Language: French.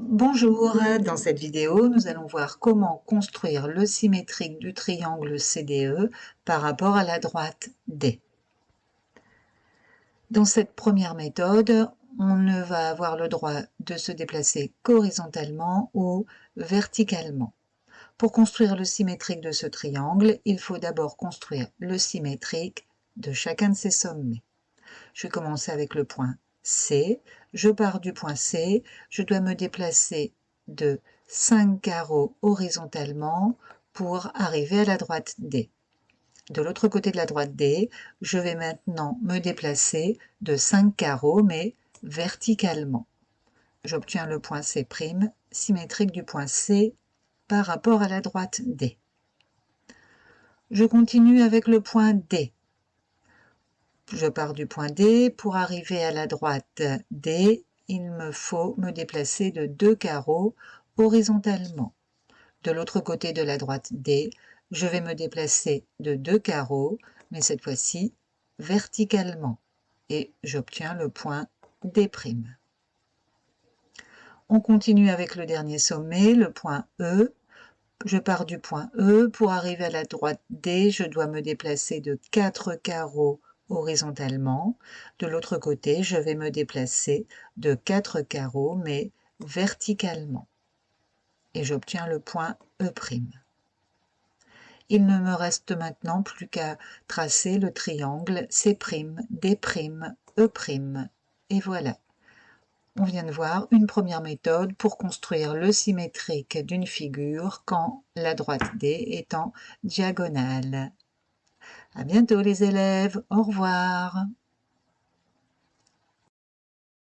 Bonjour, dans cette vidéo, nous allons voir comment construire le symétrique du triangle CDE par rapport à la droite D. Dans cette première méthode, on ne va avoir le droit de se déplacer qu'horizontalement ou verticalement. Pour construire le symétrique de ce triangle, il faut d'abord construire le symétrique de chacun de ses sommets. Je vais commencer avec le point C. Je pars du point C, je dois me déplacer de 5 carreaux horizontalement pour arriver à la droite D. De l'autre côté de la droite D, je vais maintenant me déplacer de 5 carreaux, mais verticalement. J'obtiens le point C', symétrique du point C par rapport à la droite D. Je continue avec le point D. Je pars du point D, pour arriver à la droite D, il me faut me déplacer de 2 carreaux horizontalement. De l'autre côté de la droite D, je vais me déplacer de 2 carreaux, mais cette fois-ci verticalement, et j'obtiens le point D'. On continue avec le dernier sommet, le point E. Je pars du point E, pour arriver à la droite D, je dois me déplacer de 4 carreaux horizontalement. De l'autre côté, je vais me déplacer de 4 carreaux, mais verticalement. Et j'obtiens le point E'. Il ne me reste maintenant plus qu'à tracer le triangle C', D', E'. Et voilà. On vient de voir une première méthode pour construire le symétrique d'une figure quand la droite D est en diagonale. À bientôt les élèves, au revoir.